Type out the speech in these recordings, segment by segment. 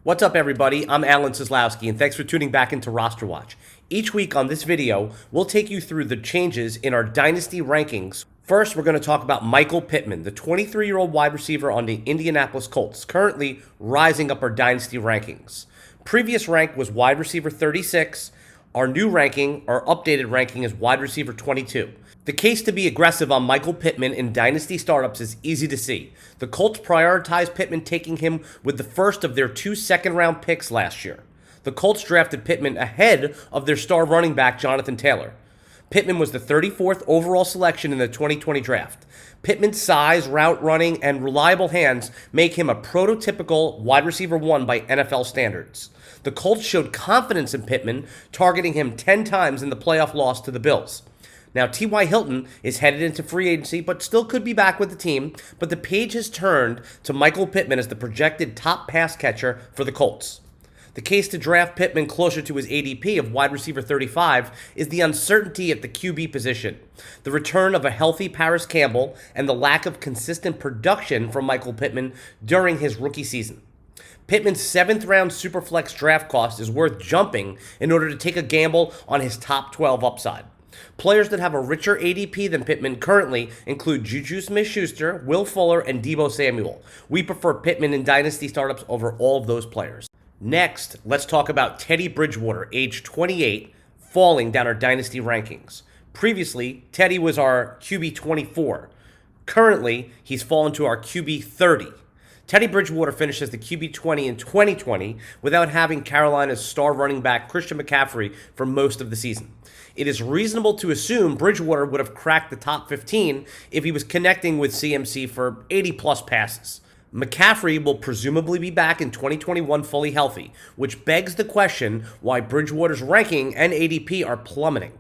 What's up, everybody? I'm Alan Seslowsky, and thanks for tuning back into RosterWatch. Each week on this video, we'll take you through the changes in our Dynasty rankings. First, we're going to talk about Michael Pittman, the 23-year-old wide receiver on the Indianapolis Colts, currently rising up our Dynasty rankings. Previous rank was wide receiver 36. Our new ranking, our updated ranking, is wide receiver 22. The case to be aggressive on Michael Pittman in Dynasty startups is easy to see. The Colts prioritized Pittman, taking him with the first of their 2 second-round picks last year. The Colts drafted Pittman ahead of their star running back, Jonathan Taylor. Pittman was the 34th overall selection in the 2020 draft. Pittman's size, route running, and reliable hands make him a prototypical wide receiver 1 by NFL standards. The Colts showed confidence in Pittman, targeting him 10 times in the playoff loss to the Bills. Now, T.Y. Hilton is headed into free agency, but still could be back with the team. But the page has turned to Michael Pittman as the projected top pass catcher for the Colts. The case to draft Pittman closer to his ADP of wide receiver 35 is the uncertainty at the QB position, the return of a healthy Paris Campbell, and the lack of consistent production from Michael Pittman during his rookie season. Pittman's 7th-round Superflex draft cost is worth jumping in order to take a gamble on his top 12 upside. Players that have a richer ADP than Pittman currently include Juju Smith-Schuster, Will Fuller, and Deebo Samuel. We prefer Pittman in Dynasty startups over all of those players. Next, let's talk about Teddy Bridgewater, age 28, falling down our Dynasty rankings. Previously, Teddy was our QB 24. Currently, he's fallen to our QB 30. Teddy Bridgewater finished as the QB 20 in 2020 without having Carolina's star running back Christian McCaffrey for most of the season. It is reasonable to assume Bridgewater would have cracked the top 15 if he was connecting with CMC for 80-plus passes. McCaffrey will presumably be back in 2021 fully healthy, which begs the question why Bridgewater's ranking and ADP are plummeting.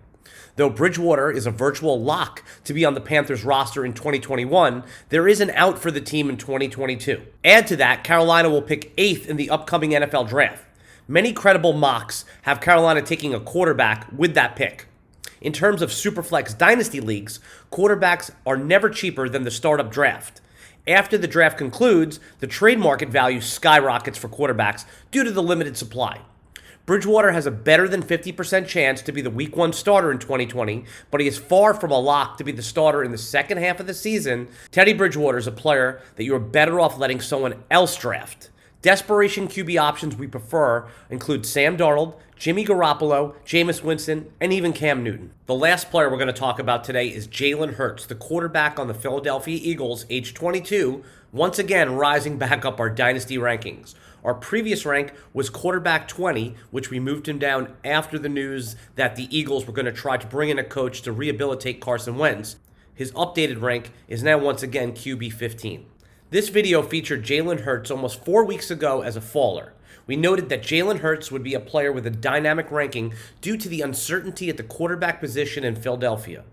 Though Bridgewater is a virtual lock to be on the Panthers roster in 2021, there is an out for the team in 2022. Add to that, Carolina will pick 8th in the upcoming NFL draft. Many credible mocks have Carolina taking a quarterback with that pick. In terms of Superflex Dynasty leagues, quarterbacks are never cheaper than the startup draft. After the draft concludes, the trade market value skyrockets for quarterbacks due to the limited supply. Bridgewater has a better than 50% chance to be the Week 1 starter in 2020, but he is far from a lock to be the starter in the second half of the season. Teddy Bridgewater is a player that you are better off letting someone else draft. Desperation QB options we prefer include Sam Darnold, Jimmy Garoppolo, Jameis Winston, and even Cam Newton. The last player we're going to talk about today is Jalen Hurts, the quarterback on the Philadelphia Eagles, age 22, once again rising back up our Dynasty rankings. Our previous rank was quarterback 20, which we moved him down after the news that the Eagles were going to try to bring in a coach to rehabilitate Carson Wentz. His updated rank is now once again QB 15. This video featured Jalen Hurts almost 4 weeks ago as a faller. We noted that Jalen Hurts would be a player with a dynamic ranking due to the uncertainty at the quarterback position in Philadelphia.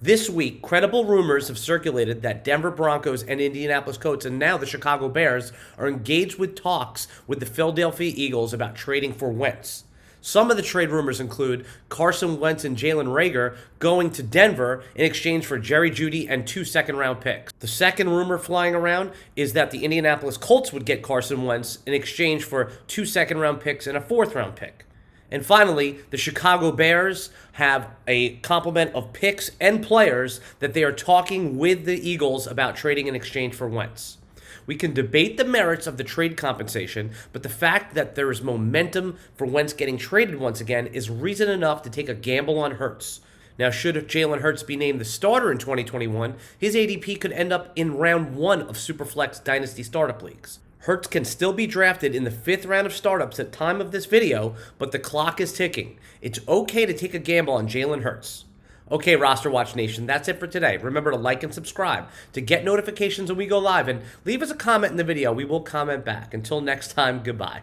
This week, credible rumors have circulated that Denver Broncos and Indianapolis Colts and now the Chicago Bears are engaged with talks with the Philadelphia Eagles about trading for Wentz. Some of the trade rumors include Carson Wentz and Jalen Reagor going to Denver in exchange for Jerry Jeudy and 2 second-round picks. The second rumor flying around is that the Indianapolis Colts would get Carson Wentz in exchange for 2 second-round picks and a 4th-round pick. And finally, the Chicago Bears have a complement of picks and players that they are talking with the Eagles about trading in exchange for Wentz. We can debate the merits of the trade compensation, but the fact that there is momentum for Wentz getting traded once again is reason enough to take a gamble on Hurts. Now, should Jalen Hurts be named the starter in 2021, his ADP could end up in round 1 of Superflex Dynasty startup leagues. Hurts can still be drafted in the 5th round of startups at time of this video, but the clock is ticking. It's okay to take a gamble on Jalen Hurts. Okay, RosterWatch Nation, that's it for today. Remember to like and subscribe to get notifications when we go live, and leave us a comment in the video. We will comment back. Until next time, goodbye.